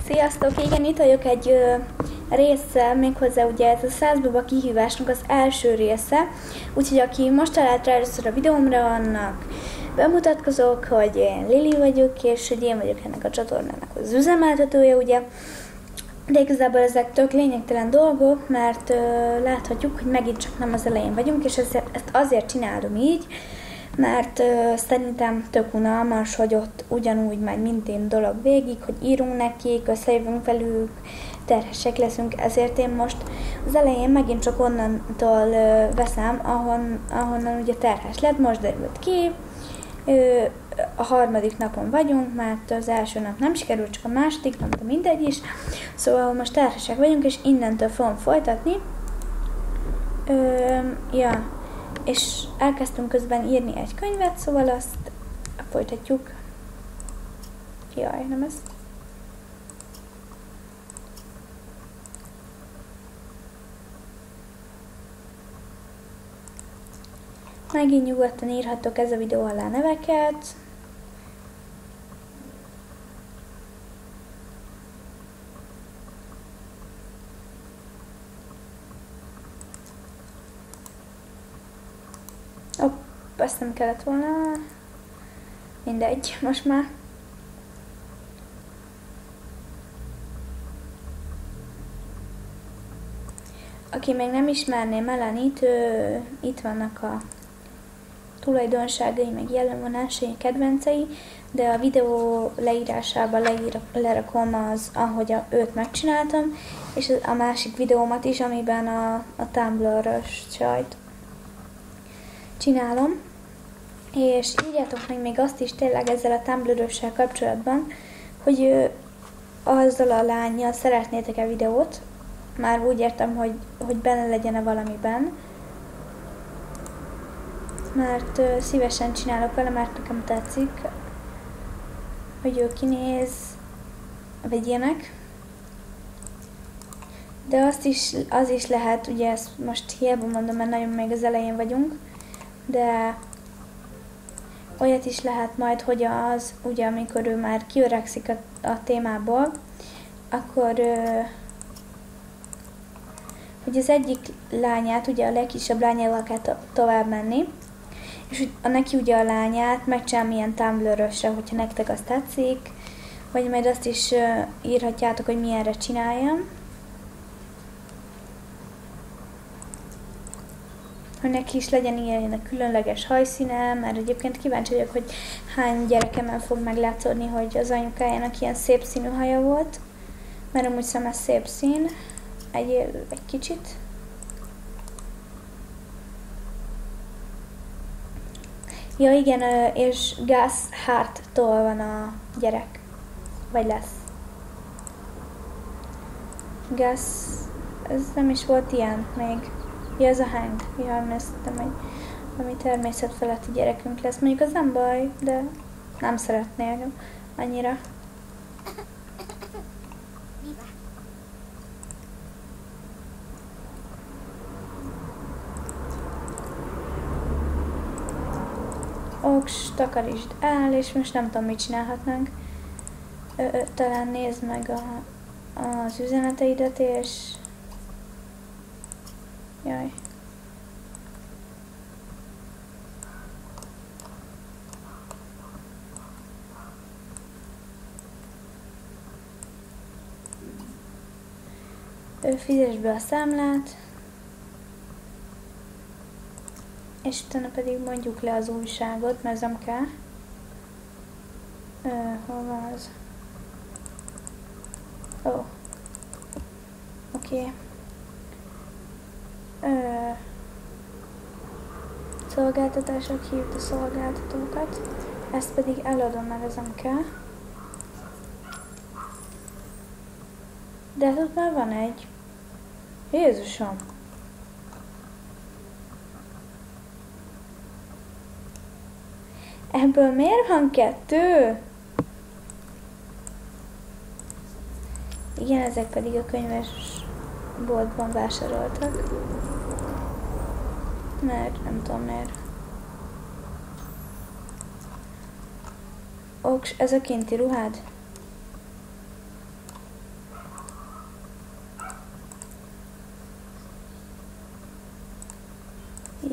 Sziasztok! Igen, itt vagyok egy résszel, méghozzá ugye ez a 100 baba kihívásnak az első része. Úgyhogy aki most talált rá először a videómra, annak bemutatkozok, hogy én Lili vagyok, és hogy én vagyok ennek a csatornának az üzemeltetője, ugye. De igazából ezek tök lényegtelen dolgok, mert láthatjuk, hogy megint csak nem az elején vagyunk, és ezt azért csinálom így, mert szerintem tök unalmas, hogy ott ugyanúgy megy minden dolog végig, hogy írunk nekik, összejövünk velük, terhesek leszünk, ezért én most az elején megint csak onnantól veszem, ahonnan ugye terhes lett, most derült ki. A harmadik napon vagyunk, mert az első nap nem sikerült, csak a második nap, de mindegy is. Szóval most terhesek vagyunk, és innentől fogom folytatni. És elkezdtünk közben írni egy könyvet, szóval azt folytatjuk. Jaj, nem ez? Megint nyugodtan írhatok ez a videó alá neveket. Azt nem kellett volna. Mindegy, most már. Aki még nem ismerné Melanit, itt vannak a tulajdonságai, meg jellemvonásai, kedvencei, de a videó leírásában lerakom az, ahogy őt megcsináltam, és a másik videómat is, amiben a Tumblr-ös csajt csinálom. És írjátok meg még azt is tényleg ezzel a Tumblr-össel kapcsolatban, hogy azzal a lánnyal szeretnétek-e videót, már úgy értem, hogy benne legyen-e valamiben, mert szívesen csinálok vele, mert nekem tetszik, hogy ő kinéz, vagy ilyenek. De az is lehet, ugye ezt most hiába mondom, mert nagyon még az elején vagyunk, de olyat is lehet majd, hogy az, ugye amikor ő már kiöregszik a témából, akkor hogy az egyik lányát, ugye a legkisebb lányával kell tovább menni, és neki ugye a lányát megcsinálom ilyen Tumblr-ösre, hogyha nektek azt tetszik, vagy majd azt is írhatjátok, hogy milyenre csináljam. Hogy neki is legyen ilyen különleges hajszíne, mert egyébként kíváncsi vagyok, hogy hány gyerekemen fog meglátszódni, hogy az anyukájának ilyen szép színű haja volt, mert amúgy szerintem ez szép szín, egy kicsit. Ja igen, és Gus Hart-tól van a gyerek, vagy lesz. Gus, ez nem is volt ilyen még. Ja, ez a Hank. Ja, emlékeztem, hogy ami természetfeletti gyerekünk lesz. Mondjuk az nem baj, de nem szeretnék annyira. Oks, takarítsd el, és most nem tudom, mit csinálhatnánk. Talán nézd meg az üzeneteidet, és... Jaj. Fizess be a számlát, és utána pedig mondjuk le az újságot, mert nem kell. Hol van az? Ó. Oké. Szolgáltatások, hívd a szolgáltatókat, ezt pedig eladom, mert ez nem kell. De hát ott már van egy. Jézusom! Ebből miért van 2? Igen, ezek pedig a könyvesboltban vásároltak. Mert nem tudom miért. Oks, ez a kinti ruhád?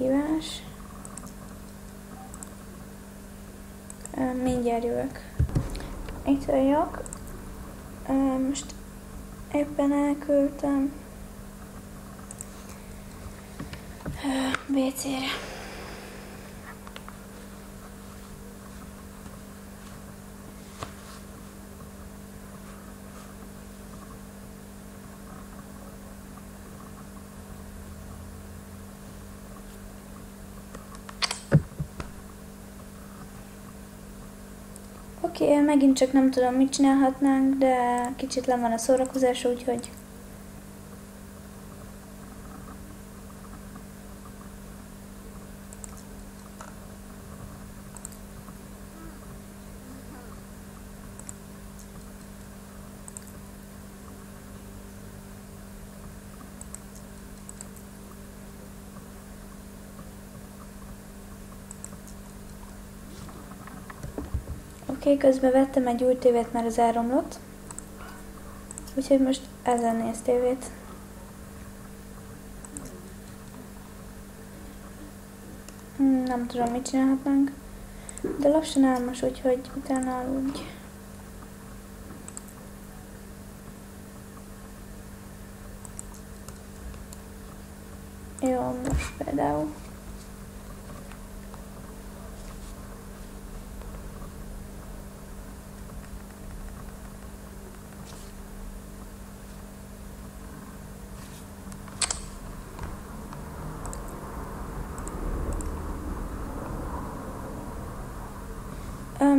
hívás. Mindjárt jövök. Itt vagyok. Most éppen elküldtem WC-re. Oké, megint csak nem tudom, mit csinálhatnánk, de kicsit le van a szórakozás, úgyhogy... Oké, közben vettem egy új tévét, mert az elromlott. Úgyhogy most ezen néz tévét. Nem tudom, mit csinálhatnánk. De lassan álmos, úgyhogy utána aludj. Jó, most például.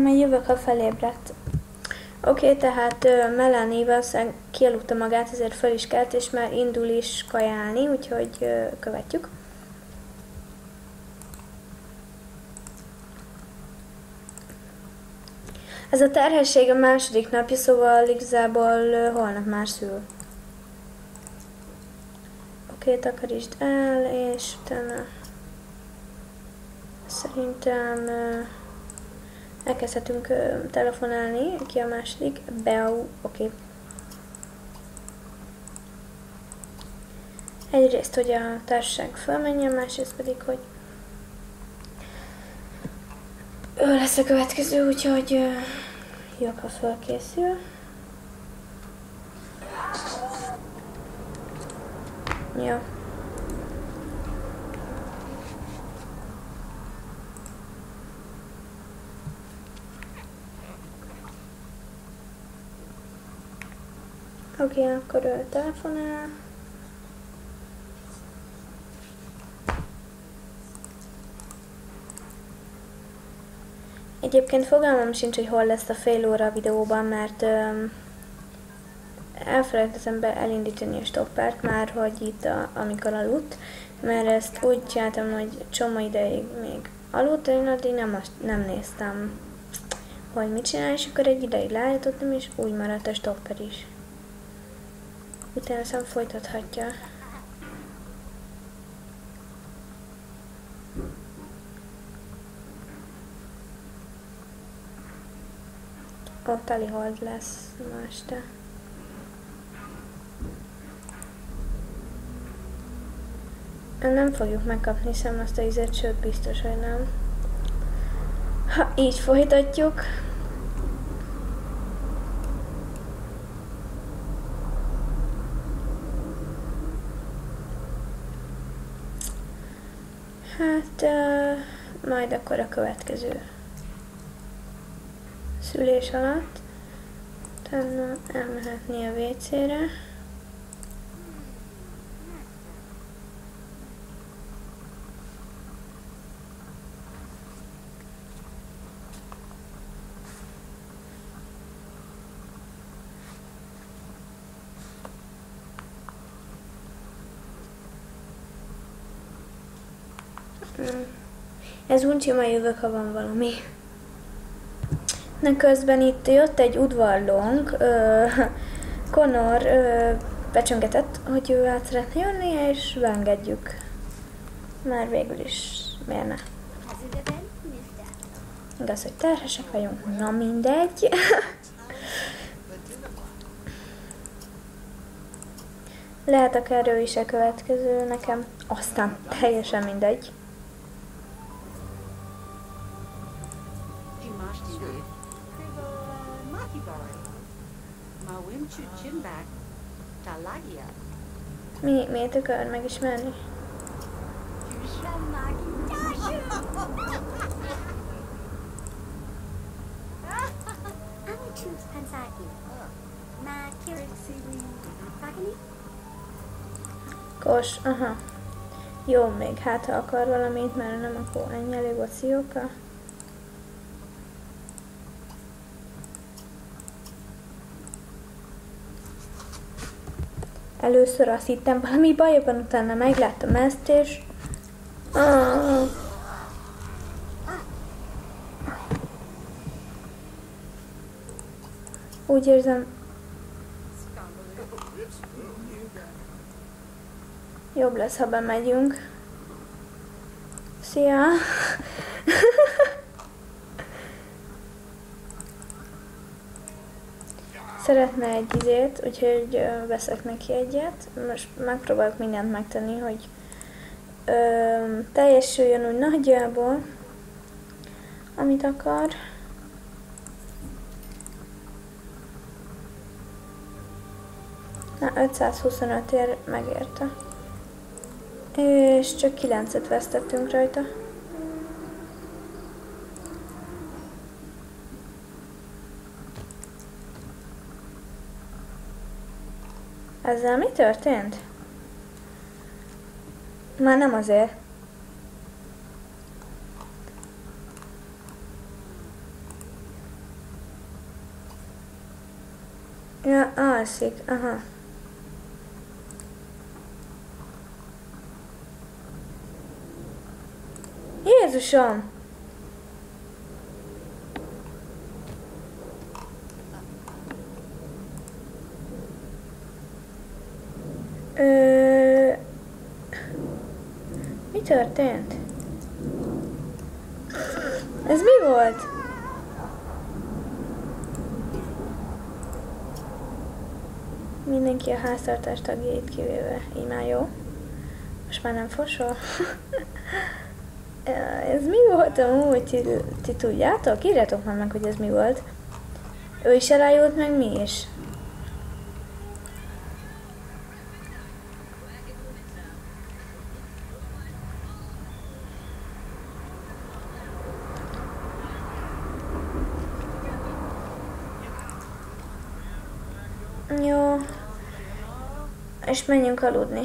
Majd jövök, ha felébredt. Oké, tehát Melanie valószínűleg kialudta magát, ezért fel is kelt, és már indul is kajálni, úgyhogy követjük. Ez a terhesség a második napja, szóval igazából holnap már szül. Oké, takarítsd el, és utána szerintem elkezdhetünk telefonálni. Ki a második? Beau, oké. Egyrészt, hogy a társaság felmenjen, másrészt pedig, hogy ő lesz a következő, úgyhogy jó, ha felkészül. Jó. Oké, akkor ő telefonál. Egyébként fogalmam sincs, hogy hol lesz a fél óra a videóban, mert elfelejtettem elindítani a stoppert már, hogy itt amikor aludt, mert ezt úgy csináltam, hogy csomó ideig még aludt, én addig nem néztem, hogy mit csinál, és akkor egy ideig leállítottam, és úgy maradt a stopper is. Utána szám folytathatja. Ott telihold lesz ma este. Nem fogjuk megkapni hiszem azt a ízet, sőt biztos, hogy nem. Ha így folytatjuk. Hát majd akkor a következő szülés alatt. Utána elmehetni a WC-re. Ez uncsi, majd jövök, ha van valami. Na közben itt jött egy udvarlónk, Connor becsöngetett, hogy ő át szeretne jönni, és beengedjük. Már végül is, miért ne? Igaz, hogy terhesek vagyunk, na mindegy. Lehet akár ő is a következő nekem, aztán teljesen mindegy. Miért akar megismerni? Kos, aha. Jó, még hát ha akar valamit, mert nem, akkor ennyi elég volt Szióka. Először azt hittem, valami baj van, utána megláttam ezt, és... Úgy érzem... Jobb lesz, ha bemegyünk. Szia! Szeretne egy izét, úgyhogy veszek neki egyet. Most megpróbálok mindent megtenni, hogy teljesüljön úgy nagyjából, amit akar. Na, 525-ért megérte. És csak 9-et vesztettünk rajta. Ezzel mi történt? Már nem azért. Ja, alszik, aha. Jézusom! Mi történt? Ez mi volt? Mindenki a háztartás tagjait kivéve. Így már jó. Most már nem fosol. Ez mi volt amúgy? Ti tudjátok? Írjátok már meg, hogy ez mi volt. Ő is elájult, meg mi is. Jó. És menjünk aludni.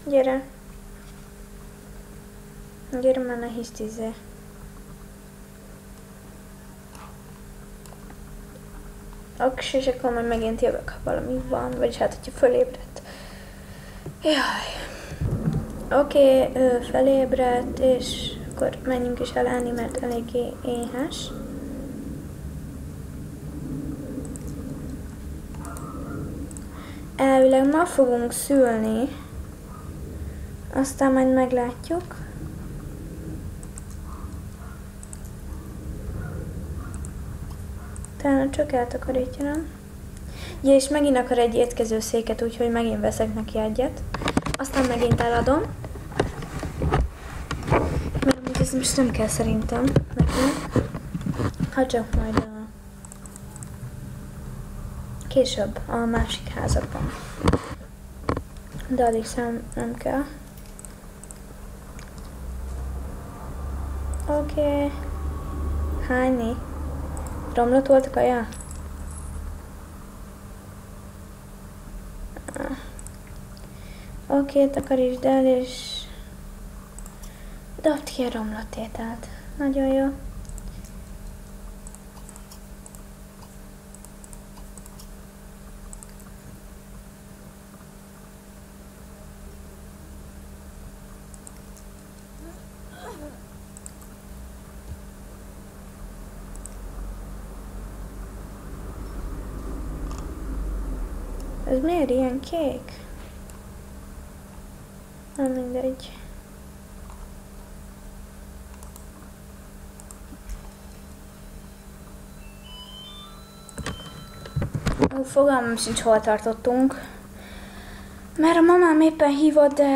Gyere. Gyere már, ne hisztizzél. És akkor majd megint jövök, ha valami van, vagyis hát, hogyha fölébredt. Jaj. Oké, felébredt, és akkor menjünk is elállni, mert eléggé éhes. Elvileg ma fogunk szülni, aztán majd meglátjuk. Talán csak eltakarítja, nem? Ja, és megint akar egy étkezőszéket, úgyhogy megint veszek neki egyet. Aztán megint eladom. Mert amúgy ez most nem kell szerintem neki. Ha csak majd később a másik házakban. De addig nem kell. Oké. Hányni? Romlott volt a kaja? Oké, takarítsd el, és dobd ki a romlott ételt. Nagyon jó. Ez miért ilyen kék? Nem mindegy. Fogalmam sincs, hol tartottunk. Mert a mamám éppen hívott, de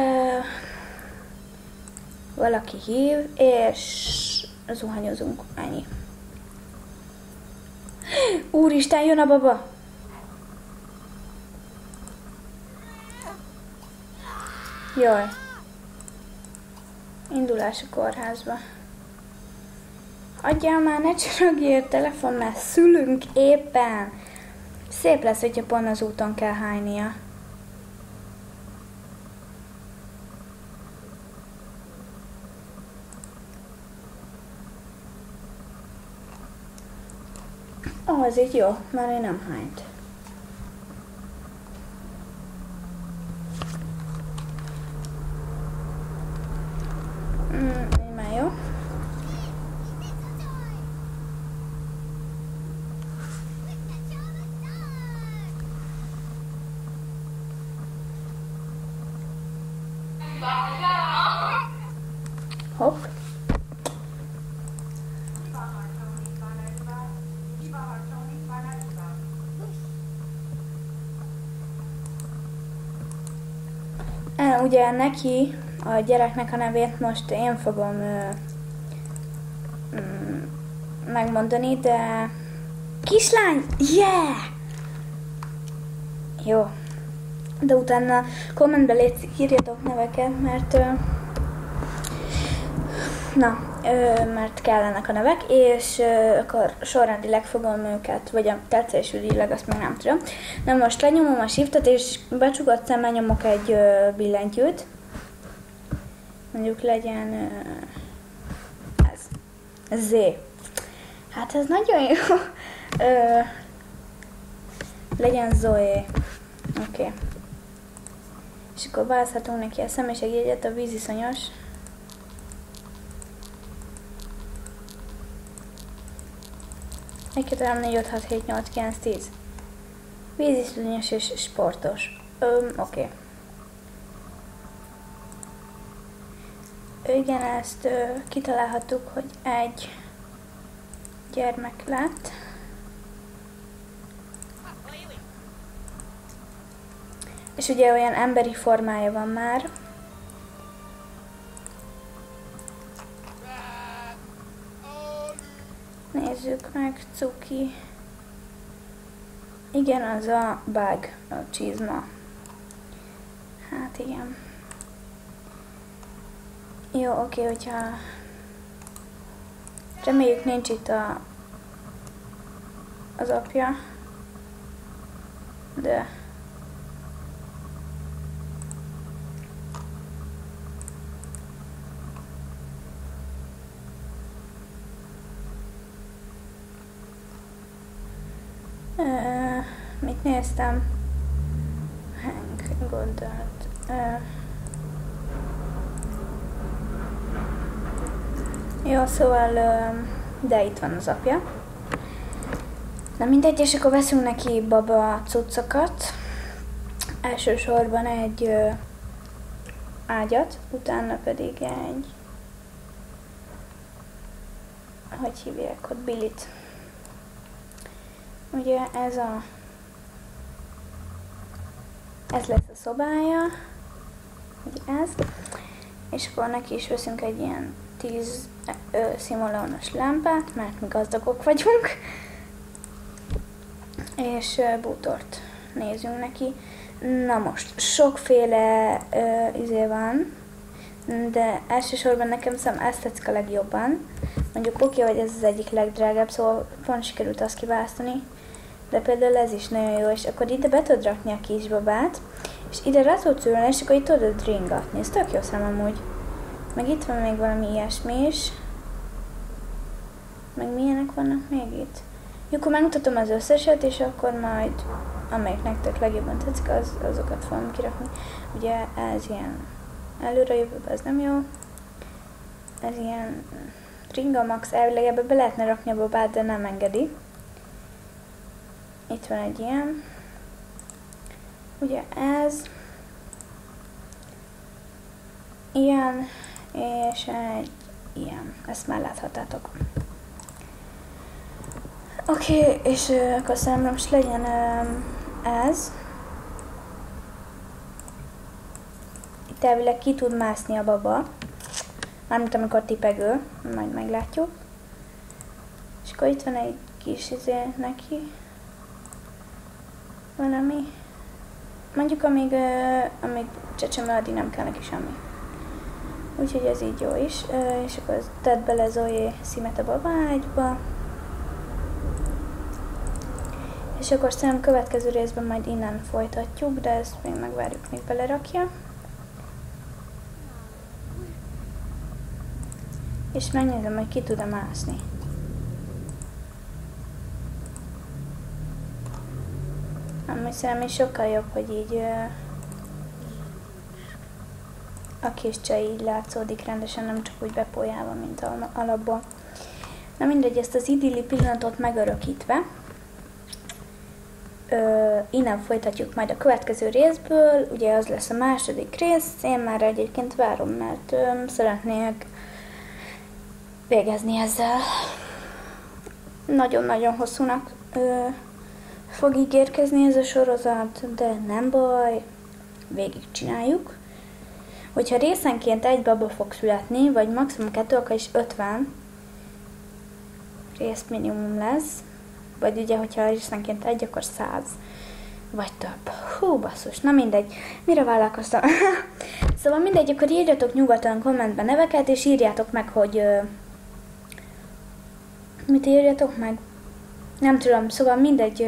valaki hív, és zuhanyozunk, ennyi. Úristen, jön a baba! Jaj. Indulás a kórházba. Adjál már, ne csörögjél telefon, mert szülünk éppen. Szép lesz, hogyha pont az úton kell hánynia. Az így jó, mert én nem hányt. Így már jó. Hopp. Ugye neki, a gyereknek a nevét most én fogom megmondani, de... Kislány! Yeah! Jó. De utána kommentbe írjatok neveket, mert... mert kellenek a nevek, és akkor sorrendileg fogom őket, vagy a tetszésügyileg, azt még nem tudom. Na most lenyomom a shiftet, és becsukott szemmel nyomok egy billentyűt. Mondjuk legyen ez Z. Hát ez nagyon jó. Legyen Zoe. Oké. És akkor választhatunk neki a személyiségjegyet, a víziszonyos. Egy, 2, 3, 4, 5, 6, 7, 8, 9, 10. Víziszonyos és sportos. Oké. Igen, ezt kitalálhattuk, hogy egy gyermek lett. És ugye olyan emberi formája van már. Nézzük meg, cuki. Igen, az a bug, a csizma. Hát igen. Jó, oké, hogyha... Reméljük nincs itt az apja. De... mit néztem? Hank Goddard. Jó, szóval, de itt van az apja. Na mindegy, és akkor veszünk neki baba cuccokat. Elsősorban egy ágyat, utána pedig egy... Hogy hívják ott? Billit. Ugye ez lesz a szobája, ugye ez, és akkor neki is veszünk egy ilyen 10 szimulónos lámpát, mert mi gazdagok vagyunk, és bútort nézzünk neki. Na most, sokféle izé van, de elsősorban nekem ezt tetszik a legjobban. Mondjuk oké, hogy ez az egyik legdrágább, szóval pont sikerült azt kiválasztani, de például ez is nagyon jó, és akkor ide be tudod rakni a kisbabát, és ide rá tudsz ülni, és akkor itt tudod ringatni. Ez tök jó szám amúgy. Meg itt van még valami ilyesmi is. Meg milyenek vannak még itt? Jó, akkor megmutatom az összeset, és akkor majd, amelyik nektek legjobban tetszik, azokat fogom kirakni. Ugye ez ilyen előre jövőben, ez nem jó. Ez ilyen Ringa Max, elvileg ebbe be lehetne rakni a babát, de nem engedi. Itt van egy ilyen. Ugye ez. Ilyen. És egy ilyen. Ezt már láthatátok. Oké, és akkor szerintem most legyen ez. Itt elvileg ki tud mászni a baba. Mármint amikor tipegő, majd meglátjuk. És akkor itt van egy kis neki. Valami. Mondjuk amíg csecsemő, addig nem kell neki semmi. Úgyhogy ez így jó is. És akkor tedd bele Zoe szímet a babágyba. És akkor szerintem következő részben majd innen folytatjuk, de ezt még megvárjuk, még belerakja. És megnézem, hogy ki tud-e mászni. Ami szerintem is sokkal jobb, hogy így a kis csaj így látszódik rendesen, nem csak úgy bepójálva, mint alapból. Na mindegy, ezt az idilli pillanatot megörökítve, innen folytatjuk majd a következő részből, ugye az lesz a második rész, én már egyébként várom, mert szeretnék végezni ezzel. Nagyon-nagyon hosszúnak fog ígérkezni ez a sorozat, de nem baj, végigcsináljuk. Hogyha részenként egy baba fog születni, vagy maximum 2, akkor is 50 rész minimum lesz. Vagy ugye, hogyha részenként 1, akkor 100. Vagy több. Hú, basszus, na mindegy. Mire vállalkoztam? Szóval mindegy, akkor írjatok nyugodtan kommentben neveket, és írjátok meg, hogy... mit írjatok meg? Nem tudom, szóval mindegy...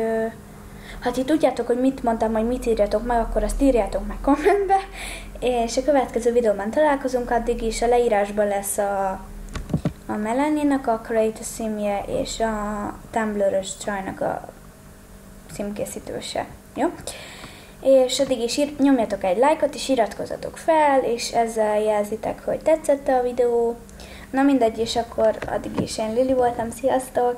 ha ti tudjátok, hogy mit mondtam, vagy mit írjatok meg, akkor azt írjátok meg kommentbe. És a következő videóban találkozunk, addig is a leírásban lesz a Melanie-nak a creator címje, és a Tumblr-ös csajnak a címkészítőse. Jó? És addig is nyomjatok egy lájkot, és iratkozzatok fel, és ezzel jelzitek, hogy tetszett a videó. Na mindegy, és akkor addig is én Lili voltam, sziasztok!